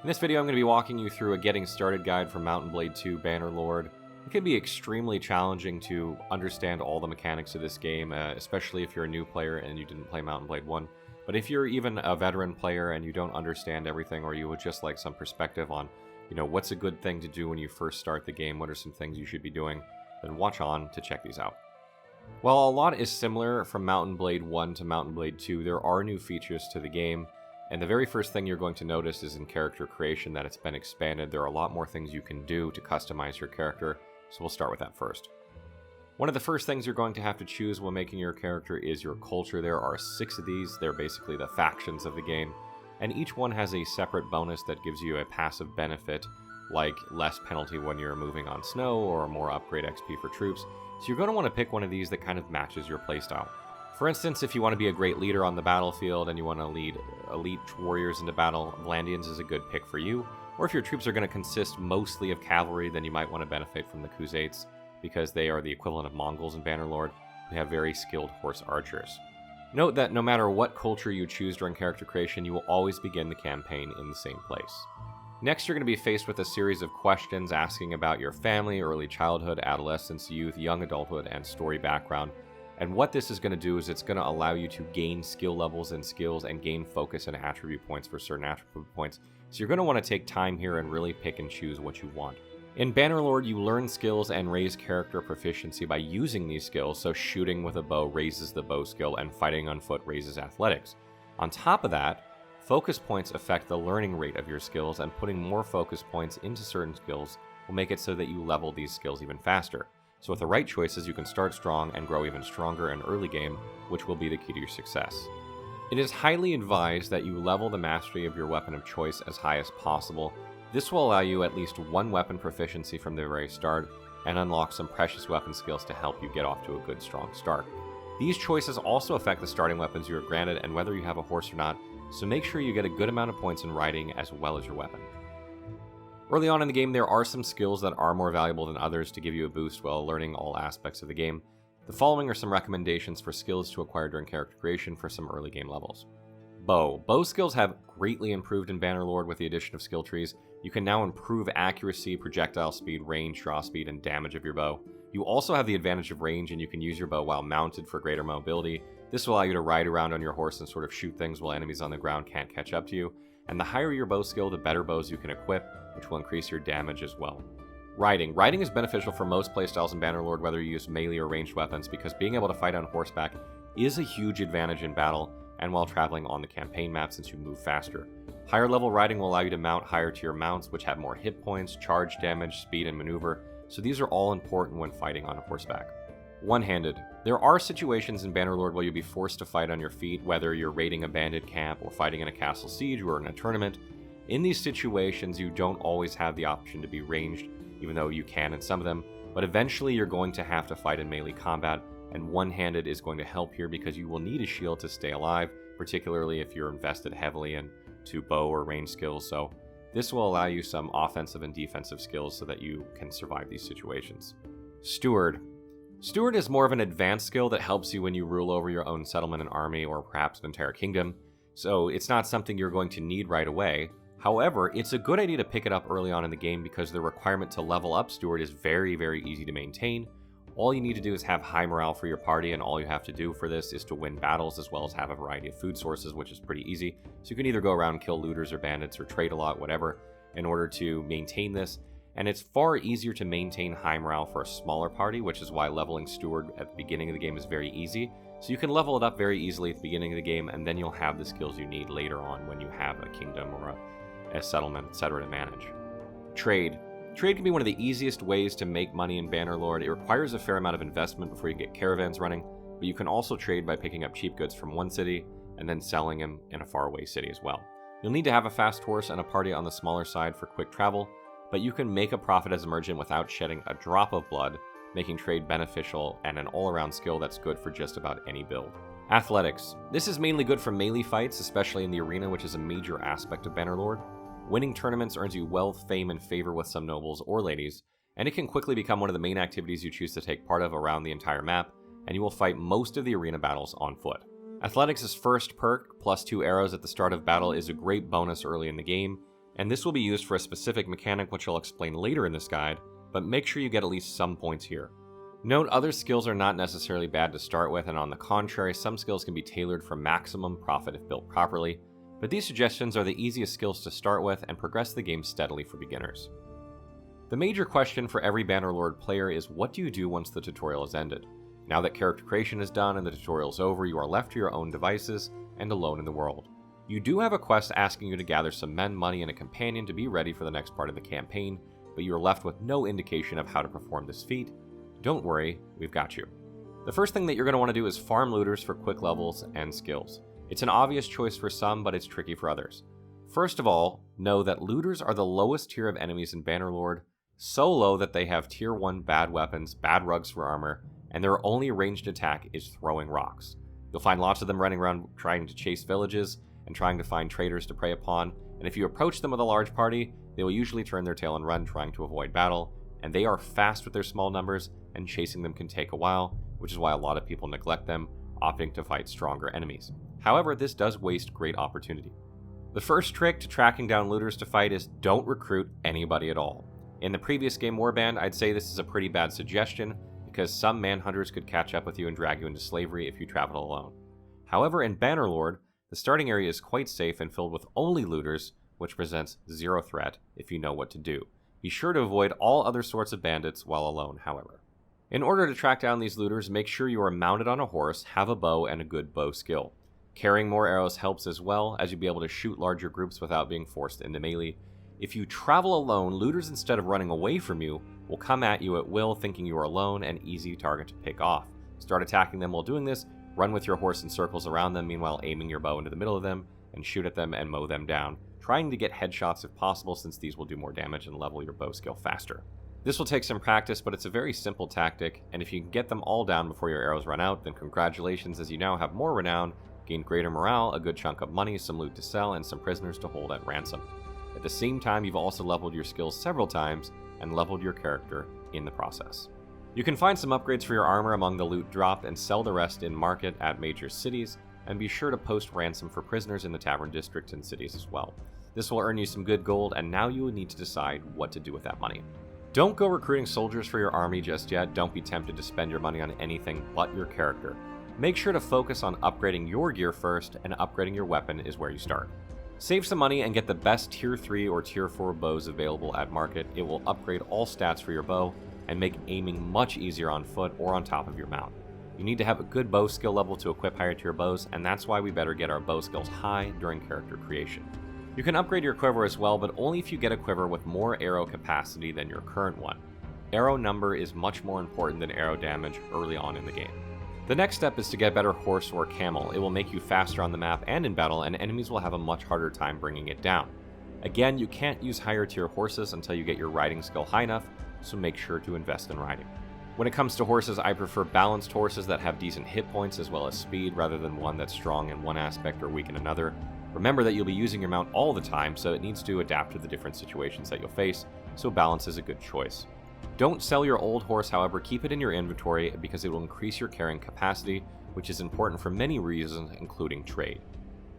In this video, I'm going to be walking you through a getting started guide for Blade II Bannerlord. It can be extremely challenging to understand all the mechanics of this game, especially if you're a new player and you didn't play Blade 1. But if you're even a veteran player and you don't understand everything, or you would just like some perspective on, what's a good thing to do when you first start the game, what are some things you should be doing, then watch on to check these out. While a lot is similar from Blade 1 to Blade 2, there are new features to the game. And the very first thing you're going to notice is in character creation that it's been expanded. There are a lot more things you can do to customize your character, so we'll start with that first. One of the first things you're going to have to choose when making your character is your culture. There are 6 of these. They're basically the factions of the game, and each one has a separate bonus that gives you a passive benefit, like less penalty when you're moving on snow or more upgrade XP for troops. So you're going to want to pick one of these that kind of matches your playstyle. For instance, if you want to be a great leader on the battlefield and you want to lead elite warriors into battle, Vlandians is a good pick for you. Or if your troops are going to consist mostly of cavalry, then you might want to benefit from the Khuzaits, because they are the equivalent of Mongols in Bannerlord, who have very skilled horse archers. Note that no matter what culture you choose during character creation, you will always begin the campaign in the same place. Next, you're going to be faced with a series of questions asking about your family, early childhood, adolescence, youth, young adulthood, and story background. And what this is going to do is it's going to allow you to gain skill levels and skills and gain focus and attribute points for certain attribute points. So you're going to want to take time here and really pick and choose what you want. In Bannerlord, you learn skills and raise character proficiency by using these skills. So shooting with a bow raises the bow skill and fighting on foot raises athletics. On top of that, focus points affect the learning rate of your skills, and putting more focus points into certain skills will make it so that you level these skills even faster. So with the right choices, you can start strong and grow even stronger in early game, which will be the key to your success. It is highly advised that you level the mastery of your weapon of choice as high as possible. This will allow you at least one weapon proficiency from the very start, and unlock some precious weapon skills to help you get off to a good strong start. These choices also affect the starting weapons you are granted and whether you have a horse or not, so make sure you get a good amount of points in riding as well as your weapon. Early on in the game, there are some skills that are more valuable than others to give you a boost while learning all aspects of the game. The following are some recommendations for skills to acquire during character creation for some early game levels. Bow. Bow skills have greatly improved in Bannerlord with the addition of skill trees. You can now improve accuracy, projectile speed, range, draw speed, and damage of your bow. You also have the advantage of range, and you can use your bow while mounted for greater mobility. This will allow you to ride around on your horse and sort of shoot things while enemies on the ground can't catch up to you. And the higher your bow skill, the better bows you can equip, which will increase your damage as well. Riding. Riding is beneficial for most playstyles in Bannerlord, whether you use melee or ranged weapons, because being able to fight on horseback is a huge advantage in battle and while traveling on the campaign map, since you move faster. Higher level riding will allow you to mount higher tier mounts, which have more hit points, charge damage, speed, and maneuver, so these are all important when fighting on horseback. One-handed. There are situations in Bannerlord where you'll be forced to fight on your feet, whether you're raiding a bandit camp or fighting in a castle siege or in a tournament. In these situations, you don't always have the option to be ranged, even though you can in some of them, but eventually you're going to have to fight in melee combat, and one-handed is going to help here because you will need a shield to stay alive, particularly if you're invested heavily into bow or range skills, so this will allow you some offensive and defensive skills so that you can survive these situations. Steward. Steward is more of an advanced skill that helps you when you rule over your own settlement and army, or perhaps an entire kingdom, so it's not something you're going to need right away. However, it's a good idea to pick it up early on in the game because the requirement to level up Steward is very, very easy to maintain. All you need to do is have high morale for your party, and all you have to do for this is to win battles as well as have a variety of food sources, which is pretty easy. So you can either go around and kill looters or bandits or trade a lot, whatever, in order to maintain this. And it's far easier to maintain high morale for a smaller party, which is why leveling Steward at the beginning of the game is very easy. So you can level it up very easily at the beginning of the game, and then you'll have the skills you need later on when you have a kingdom or a settlement, etc. to manage. Trade. Trade can be one of the easiest ways to make money in Bannerlord. It requires a fair amount of investment before you get caravans running, but you can also trade by picking up cheap goods from one city and then selling them in a faraway city as well. You'll need to have a fast horse and a party on the smaller side for quick travel, but you can make a profit as a merchant without shedding a drop of blood, making trade beneficial and an all-around skill that's good for just about any build. Athletics. This is mainly good for melee fights, especially in the arena, which is a major aspect of Bannerlord. Winning tournaments earns you wealth, fame, and favor with some nobles or ladies, and it can quickly become one of the main activities you choose to take part of around the entire map, and you will fight most of the arena battles on foot. Athletics' first perk, +2 arrows at the start of battle, is a great bonus early in the game, and this will be used for a specific mechanic which I'll explain later in this guide, but make sure you get at least some points here. Note, other skills are not necessarily bad to start with, and on the contrary, some skills can be tailored for maximum profit if built properly, but these suggestions are the easiest skills to start with and progress the game steadily for beginners. The major question for every Bannerlord player is, what do you do once the tutorial is ended? Now that character creation is done and the tutorial is over, you are left to your own devices and alone in the world. You do have a quest asking you to gather some men, money, and a companion to be ready for the next part of the campaign, but you are left with no indication of how to perform this feat. Don't worry, we've got you. The first thing that you're going to want to do is farm looters for quick levels and skills. It's an obvious choice for some, but it's tricky for others. First of all, know that looters are the lowest tier of enemies in Bannerlord, so low that they have tier 1 bad weapons, bad rugs for armor, and their only ranged attack is throwing rocks. You'll find lots of them running around trying to chase villages and trying to find traders to prey upon, and if you approach them with a large party, they will usually turn their tail and run trying to avoid battle, and they are fast with their small numbers, and chasing them can take a while, which is why a lot of people neglect them, opting to fight stronger enemies. However, this does waste great opportunity. The first trick to tracking down looters to fight is don't recruit anybody at all. In the previous game Warband, I'd say this is a pretty bad suggestion, because some manhunters could catch up with you and drag you into slavery if you travel alone. However, in Bannerlord, the starting area is quite safe and filled with only looters, which presents zero threat if you know what to do. Be sure to avoid all other sorts of bandits while alone, however. In order to track down these looters, make sure you are mounted on a horse, have a bow, and a good bow skill. Carrying more arrows helps as well, as you'll be able to shoot larger groups without being forced into melee. If you travel alone, looters, instead of running away from you, will come at you at will, thinking you are alone and easy target to pick off. Start attacking them while doing this, run with your horse in circles around them, meanwhile aiming your bow into the middle of them, and shoot at them and mow them down, trying to get headshots if possible, since these will do more damage and level your bow skill faster. This will take some practice, but it's a very simple tactic, and if you can get them all down before your arrows run out, then congratulations, as you now have more renown, gain greater morale, a good chunk of money, some loot to sell, and some prisoners to hold at ransom. At the same time, you've also leveled your skills several times, and leveled your character in the process. You can find some upgrades for your armor among the loot dropped and sell the rest in market at major cities, and be sure to post ransom for prisoners in the tavern district and cities as well. This will earn you some good gold, and now you will need to decide what to do with that money. Don't go recruiting soldiers for your army just yet. Don't be tempted to spend your money on anything but your character. Make sure to focus on upgrading your gear first, and upgrading your weapon is where you start. Save some money and get the best tier 3 or tier 4 bows available at market. It will upgrade all stats for your bow and make aiming much easier on foot or on top of your mount. You need to have a good bow skill level to equip higher tier bows, and that's why we better get our bow skills high during character creation. You can upgrade your quiver as well, but only if you get a quiver with more arrow capacity than your current one. Arrow number is much more important than arrow damage early on in the game. The next step is to get better horse or camel. It will make you faster on the map and in battle, and enemies will have a much harder time bringing it down. Again, you can't use higher tier horses until you get your riding skill high enough, so make sure to invest in riding. When it comes to horses, I prefer balanced horses that have decent hit points as well as speed, rather than one that's strong in one aspect or weak in another. Remember that you'll be using your mount all the time, so it needs to adapt to the different situations that you'll face, so balance is a good choice. Don't sell your old horse, however, keep it in your inventory because it will increase your carrying capacity, which is important for many reasons, including trade.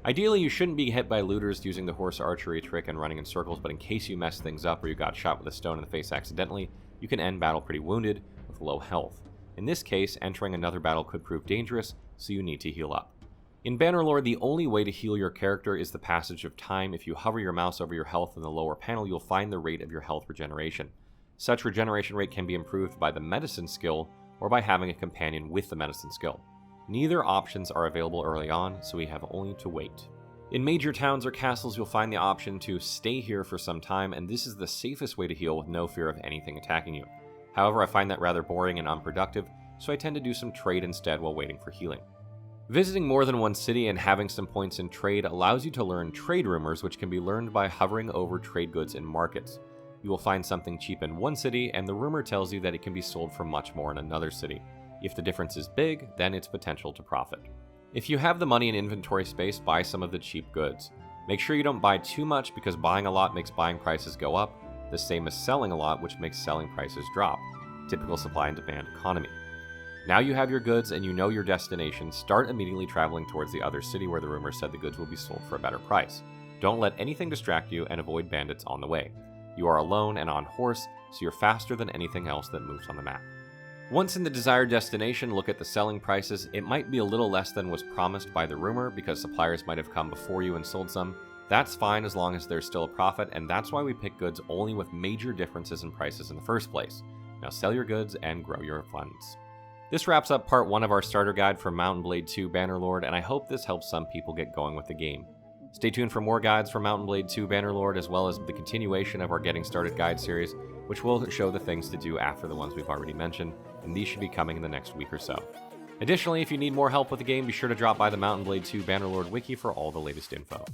Ideally, you shouldn't be hit by looters using the horse archery trick and running in circles, but in case you mess things up or you got shot with a stone in the face accidentally, you can end battle pretty wounded with low health. In this case, entering another battle could prove dangerous, so you need to heal up. In Bannerlord, the only way to heal your character is the passage of time. If you hover your mouse over your health in the lower panel, you'll find the rate of your health regeneration. Such regeneration rate can be improved by the medicine skill or by having a companion with the medicine skill. Neither options are available early on, so we have only to wait. In major towns or castles, you'll find the option to stay here for some time, and this is the safest way to heal with no fear of anything attacking you. However, I find that rather boring and unproductive, so I tend to do some trade instead while waiting for healing. Visiting more than one city and having some points in trade allows you to learn trade rumors, which can be learned by hovering over trade goods in markets. You will find something cheap in one city, and the rumor tells you that it can be sold for much more in another city. If the difference is big, then it's potential to profit. If you have the money and inventory space, buy some of the cheap goods. Make sure you don't buy too much, because buying a lot makes buying prices go up, the same as selling a lot, which makes selling prices drop. Typical supply and demand economy. Now you have your goods and you know your destination, start immediately traveling towards the other city where the rumor said the goods will be sold for a better price. Don't let anything distract you and avoid bandits on the way. You are alone and on horse, so you're faster than anything else that moves on the map. Once in the desired destination, look at the selling prices. It might be a little less than was promised by the rumor because suppliers might have come before you and sold some. That's fine as long as there's still a profit, and that's why we pick goods only with major differences in prices in the first place. Now sell your goods and grow your funds. This wraps up part 1 of our starter guide for Mount & Blade II Bannerlord, and I hope this helps some people get going with the game. Stay tuned for more guides for Mount & Blade II Bannerlord, as well as the continuation of our Getting Started guide series, which will show the things to do after the ones we've already mentioned, and these should be coming in the next week or so. Additionally, if you need more help with the game, be sure to drop by the Mount & Blade II Bannerlord wiki for all the latest info.